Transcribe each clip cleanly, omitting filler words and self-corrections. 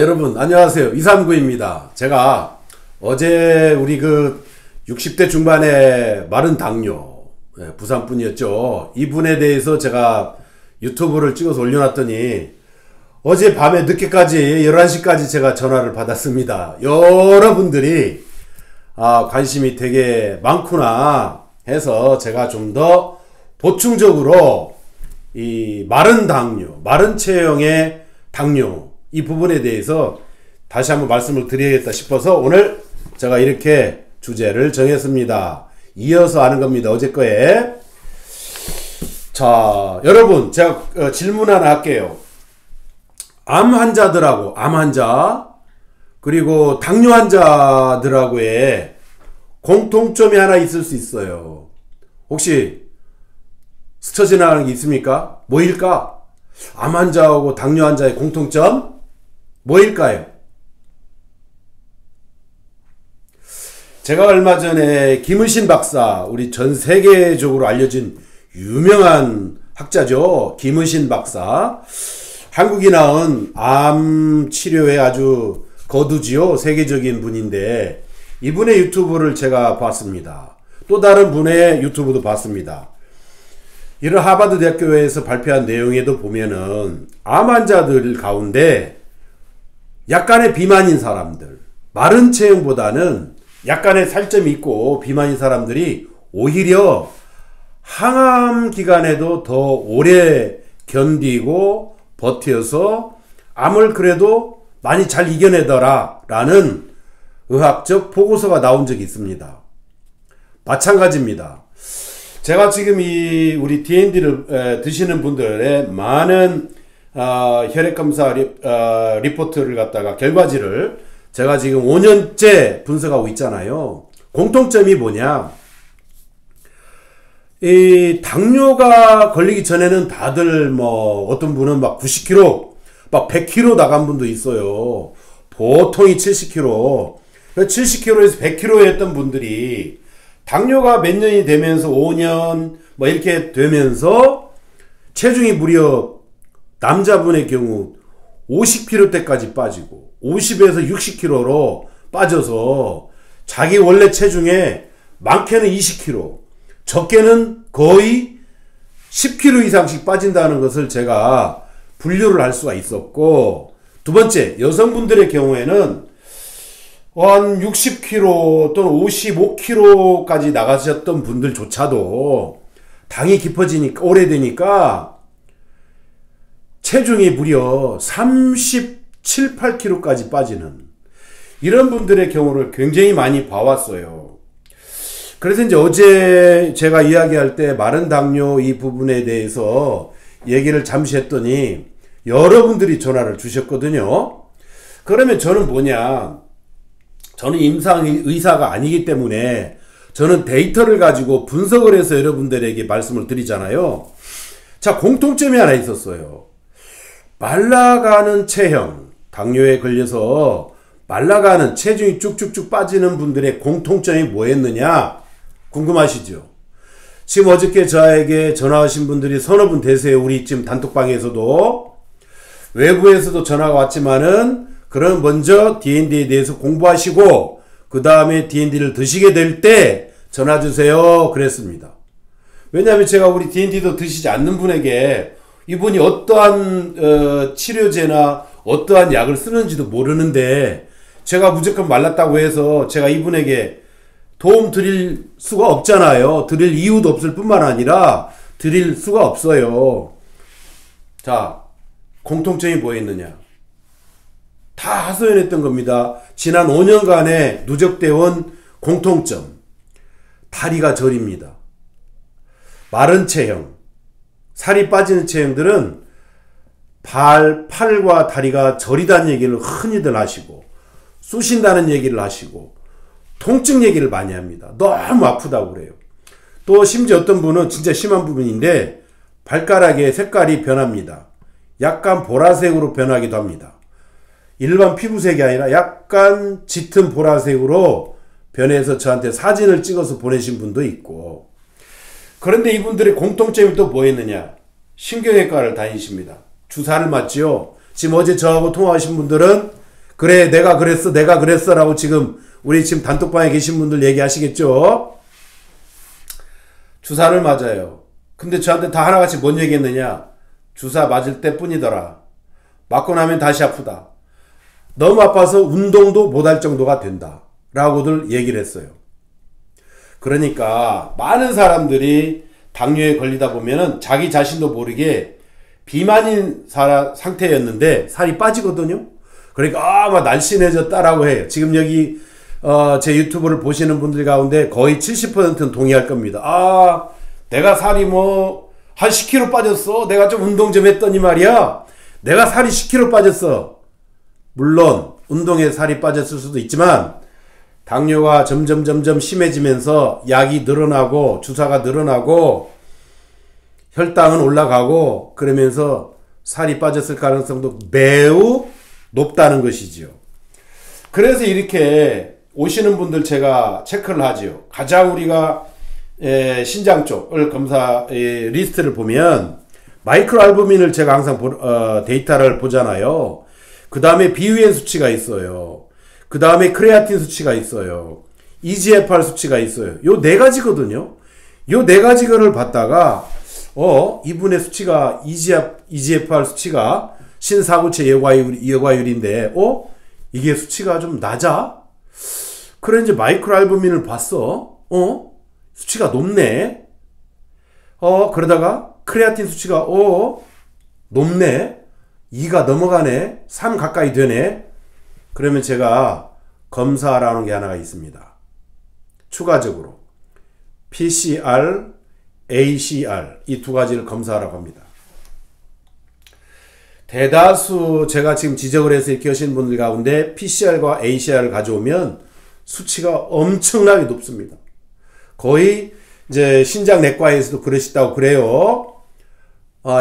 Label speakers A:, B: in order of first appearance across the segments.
A: 여러분 안녕하세요. 이삼구입니다. 제가 어제 우리 60대 중반의 마른 당뇨, 부산분이었죠. 이분에 대해서 제가 유튜브를 찍어서 올려놨더니 어제 밤에 늦게까지 11시까지 제가 전화를 받았습니다. 여러분들이 관심이 되게 많구나 해서 제가 좀 더 보충적으로 이 마른 당뇨, 마른 체형의 당뇨 이 부분에 대해서 다시 한번 말씀을 드려야겠다 싶어서 오늘 제가 이렇게 주제를 정했습니다. 이어서 하는 겁니다. 어제 거에. 자, 여러분 제가 질문 하나 할게요. 암 환자들하고 암 환자 그리고 당뇨 환자들하고의 공통점이 하나 있을 수 있어요. 혹시 스쳐 지나가는 게 있습니까? 뭐일까? 암 환자하고 당뇨 환자의 공통점? 뭐일까요? 제가 얼마 전에 김의신 박사, 우리 전 세계적으로 알려진 유명한 학자죠. 김의신 박사. 한국이 낳은 암 치료에 아주 거두지요. 세계적인 분인데 이분의 유튜브를 제가 봤습니다. 또 다른 분의 유튜브도 봤습니다. 이런 하버드 대학교에서 발표한 내용에도 보면은 암 환자들 가운데 약간의 비만인 사람들, 마른 체형보다는 약간의 살점이 있고 비만인 사람들이 오히려 항암 기간에도 더 오래 견디고 버텨서 암을 그래도 많이 잘 이겨내더라 라는 의학적 보고서가 나온 적이 있습니다. 마찬가지입니다. 제가 지금 우리 D&D를 드시는 분들의 많은 혈액검사 리포트를 갖다가 결과지를 제가 지금 5년째 분석하고 있잖아요. 공통점이 뭐냐? 이 당뇨가 걸리기 전에는 다들 뭐 어떤 분은 막 90kg, 막 100kg 나간 분도 있어요. 보통이 70kg. 70kg에서 100kg 했던 분들이 당뇨가 몇 년이 되면서 5년 뭐 이렇게 되면서 체중이 무려 남자분의 경우 50kg대까지 빠지고 50에서 60kg로 빠져서 자기 원래 체중에 많게는 20kg, 적게는 거의 10kg 이상씩 빠진다는 것을 제가 분류를 할 수가 있었고, 두 번째 여성분들의 경우에는 한 60kg 또는 55kg까지 나가셨던 분들조차도 당이 깊어지니까 오래되니까 체중이 무려 37, 8kg까지 빠지는 이런 분들의 경우를 굉장히 많이 봐왔어요. 그래서 이제 어제 제가 이야기할 때 마른 당뇨 이 부분에 대해서 얘기를 잠시 했더니 여러분들이 전화를 주셨거든요. 그러면 저는 뭐냐, 저는 임상의사가 아니기 때문에 저는 데이터를 가지고 분석을 해서 여러분들에게 말씀을 드리잖아요. 자, 공통점이 하나 있었어요. 말라가는 체형, 당뇨에 걸려서 말라가는 체중이 쭉쭉쭉 빠지는 분들의 공통점이 뭐였느냐 궁금하시죠? 지금 어저께 저에게 전화하신 분들이 서너 분 되세요. 우리 지금 단톡방에서도 외부에서도 전화가 왔지만은 그럼 먼저 D&D에 대해서 공부하시고 그 다음에 D&D를 드시게 될 때 전화 주세요 그랬습니다. 왜냐하면 제가 우리 D&D도 드시지 않는 분에게 이분이 어떠한 치료제나 어떠한 약을 쓰는지도 모르는데 제가 무조건 말랐다고 해서 제가 이분에게 도움 드릴 수가 없잖아요. 드릴 이유도 없을 뿐만 아니라 드릴 수가 없어요. 자, 공통점이 뭐였느냐? 다 하소연했던 겁니다. 지난 5년간의 누적되어 온 공통점. 다리가 저립니다. 마른 체형, 살이 빠지는 체형들은 팔과 다리가 저리다는 얘기를 흔히들 하시고 쑤신다는 얘기를 하시고 통증 얘기를 많이 합니다. 너무 아프다고 그래요. 또 심지어 어떤 분은 진짜 심한 부분인데 발가락의 색깔이 변합니다. 약간 보라색으로 변하기도 합니다. 일반 피부색이 아니라 약간 짙은 보라색으로 변해서 저한테 사진을 찍어서 보내신 분도 있고, 그런데 이분들의 공통점이 또 뭐였느냐? 신경외과를 다니십니다. 주사를 맞지요. 지금 어제 저하고 통화하신 분들은 그래, 내가 그랬어, 내가 그랬어 라고 지금 우리 지금 단톡방에 계신 분들 얘기하시겠죠? 주사를 맞아요. 근데 저한테 다 하나같이 뭔 얘기했느냐? 주사 맞을 때 뿐이더라. 맞고 나면 다시 아프다. 너무 아파서 운동도 못할 정도가 된다. 라고들 얘기를 했어요. 그러니까 많은 사람들이 당뇨에 걸리다 보면은 자기 자신도 모르게 비만인 상태였는데 살이 빠지거든요. 그러니까 막 날씬해졌다라고 해요. 지금 여기 제 유튜브를 보시는 분들 가운데 거의 70%는 동의할 겁니다. 내가 살이 뭐 한 10kg 빠졌어. 내가 좀 운동 좀 했더니 말이야. 내가 살이 10kg 빠졌어. 물론 운동에 살이 빠졌을 수도 있지만 당뇨가 점점 심해지면서 약이 늘어나고 주사가 늘어나고 혈당은 올라가고 그러면서 살이 빠졌을 가능성도 매우 높다는 것이지요. 그래서 이렇게 오시는 분들 제가 체크를 하지요. 가장 우리가 신장 쪽을 검사 리스트를 보면 마이크로 알부민을 제가 항상 데이터를 보잖아요. 그 다음에 비위엔 수치가 있어요. 그 다음에 크레아틴 수치가 있어요. EGFR 수치가 있어요. 요 네 가지거든요. 요 네 가지를 봤다가 이분의 수치가 EGFR 수치가 신사구체 여과율인데 이게 수치가 좀 낮아? 그래 이제 마이크로 알부민을 봤어. 수치가 높네. 그러다가 크레아틴 수치가 높네. 2가 넘어가네. 3 가까이 되네. 그러면 제가 검사라는 게 하나가 있습니다. 추가적으로 PCR, ACR 이 두 가지를 검사하라고 합니다. 대다수 제가 지금 지적을 해서 이렇게 하신 분들 가운데 PCR과 ACR을 가져오면 수치가 엄청나게 높습니다. 거의 이제 신장내과에서도 그러시다고 그래요.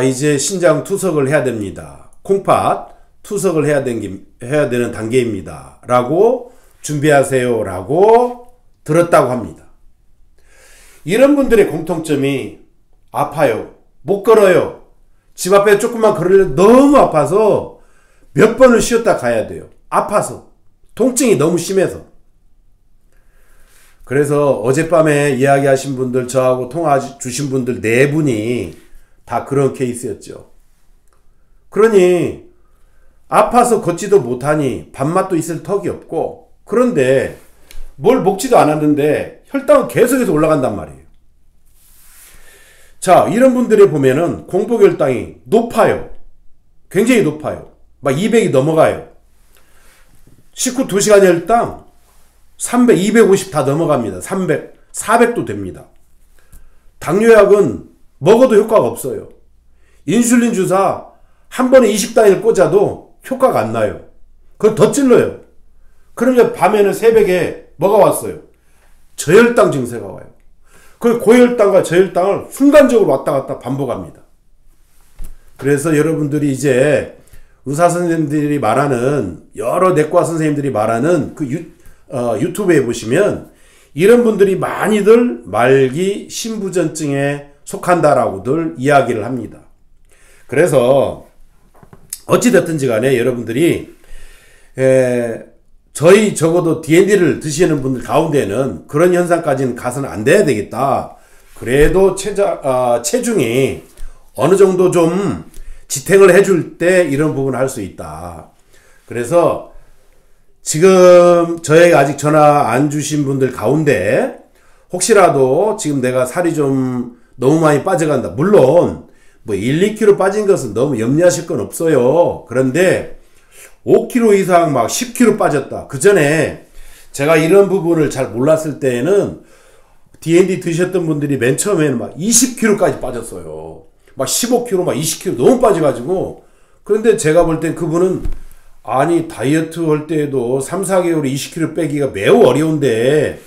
A: 이제 신장 투석을 해야 됩니다. 콩팥 투석을 해야 되는 단계입니다. 라고 준비하세요. 라고 들었다고 합니다. 이런 분들의 공통점이 아파요. 못 걸어요. 집 앞에 조금만 걸으려 너무 아파서 몇 번을 쉬었다 가야 돼요. 아파서. 통증이 너무 심해서. 그래서 어젯밤에 이야기하신 분들, 저하고 통화 주신 분들 4분이 다 그런 케이스였죠. 그러니 아파서 걷지도 못하니 밥맛도 있을 턱이 없고 그런데 뭘 먹지도 않았는데 혈당은 계속해서 올라간단 말이에요. 자, 이런 분들이 보면은 공복혈당이 높아요. 굉장히 높아요. 막 200이 넘어가요. 식후 2시간 혈당 300, 250 다 넘어갑니다. 300, 400도 됩니다. 당뇨약은 먹어도 효과가 없어요. 인슐린 주사 한 번에 20단위를 꽂아도 효과가 안 나요. 그건 더 찔러요. 그러면 밤에는 새벽에 뭐가 왔어요? 저혈당 증세가 와요. 그 고혈당과 저혈당을 순간적으로 왔다 갔다 반복합니다. 그래서 여러분들이 이제 의사 선생님들이 말하는 여러 내과 선생님들이 말하는 그 유튜브에 보시면 이런 분들이 많이들 말기 신부전증에 속한다라고들 이야기를 합니다. 그래서 어찌됐든지 간에 여러분들이 저희 적어도 D&D를 드시는 분들 가운데는 그런 현상까지는 가서는 안 돼야 되겠다. 그래도 체중이 어느 정도 좀 지탱을 해줄 때 이런 부분을 할 수 있다. 그래서 지금 저에게 아직 전화 안 주신 분들 가운데 혹시라도 지금 내가 살이 좀 너무 많이 빠져간다. 물론 뭐 1, 2kg 빠진 것은 너무 염려하실 건 없어요. 그런데 5kg 이상 막 10kg 빠졌다. 그 전에 제가 이런 부분을 잘 몰랐을 때에는 D&D 드셨던 분들이 맨 처음에는 막 20kg까지 빠졌어요. 막 15kg, 막 20kg 너무 빠져가지고. 그런데 제가 볼 땐 그분은 아니 다이어트 할 때에도 3, 4개월에 20kg 빼기가 매우 어려운데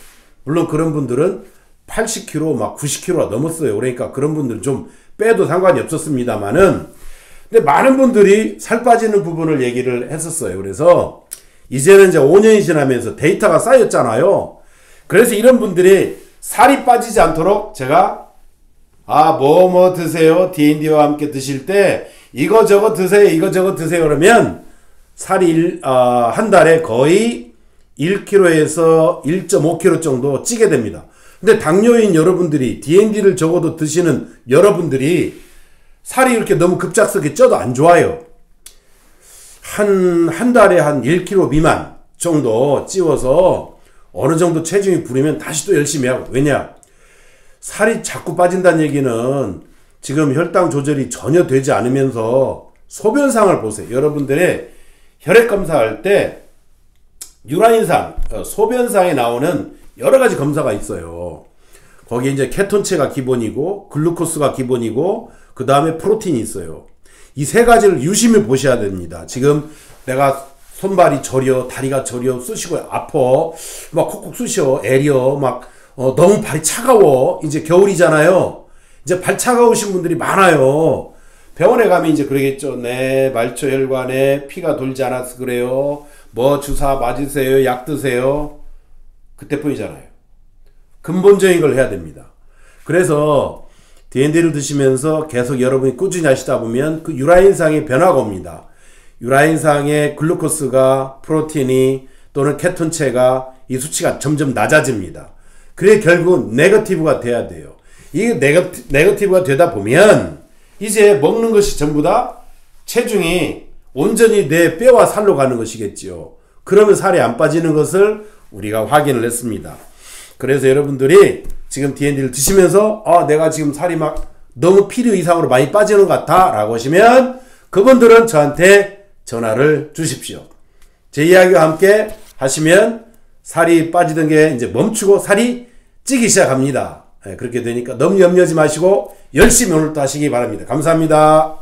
A: 물론 그런 분들은 80kg 막 90kg가 넘었어요. 그러니까 그런 분들은 좀 빼도 상관이 없었습니다만은 근데 많은 분들이 살 빠지는 부분을 얘기를 했었어요. 그래서 이제는 이제 5년이 지나면서 데이터가 쌓였잖아요. 그래서 이런 분들이 살이 빠지지 않도록 제가 뭐 드세요. D&D와 함께 드실 때 이거 저거 드세요. 이거 저거 드세요. 그러면 살이 한 달에 거의 1kg에서 1.5kg 정도 찌게 됩니다. 근데 당뇨인 여러분들이 D&D를 적어도 드시는 여러분들이 살이 이렇게 너무 급작스럽게 쪄도 안 좋아요. 한 달에 한 1kg 미만 정도 찌워서 어느 정도 체중이 부리면 다시 또 열심히 하고. 왜냐? 살이 자꾸 빠진다는 얘기는 지금 혈당 조절이 전혀 되지 않으면서 소변상을 보세요. 여러분들의 혈액 검사할 때 유라인상, 소변상에 나오는 여러 가지 검사가 있어요. 거기에 이제 케톤체가 기본이고 글루코스가 기본이고 그 다음에 프로틴이 있어요. 이 세 가지를 유심히 보셔야 됩니다. 지금 내가 손발이 저려, 다리가 저려, 쑤시고 아파, 막 콕콕 쑤셔, 애려, 막 너무 발이 차가워. 이제 겨울이잖아요. 이제 발 차가우신 분들이 많아요. 병원에 가면 이제 그러겠죠. 네, 말초 혈관에 피가 돌지 않아서 그래요. 뭐 주사 맞으세요, 약 드세요. 그때뿐이잖아요. 근본적인 걸 해야 됩니다. 그래서 D&D를 드시면서 계속 여러분이 꾸준히 하시다 보면 그 유라인상의 변화가 옵니다. 유라인상의 글루코스가, 프로틴이 또는 케톤체가 이 수치가 점점 낮아집니다. 그래 결국은 네거티브가 돼야 돼요. 이게 네거티브가 되다 보면 이제 먹는 것이 전부 다 체중이 온전히 내 뼈와 살로 가는 것이겠지요. 그러면 살이 안 빠지는 것을 우리가 확인을 했습니다. 그래서 여러분들이 지금 D&D를 드시면서 내가 지금 살이 막 너무 필요 이상으로 많이 빠지는 것 같아 라고 하시면 그분들은 저한테 전화를 주십시오. 제 이야기와 함께 하시면 살이 빠지던 게 이제 멈추고 살이 찌기 시작합니다. 그렇게 되니까 너무 염려하지 마시고 열심히 오늘도 하시기 바랍니다. 감사합니다.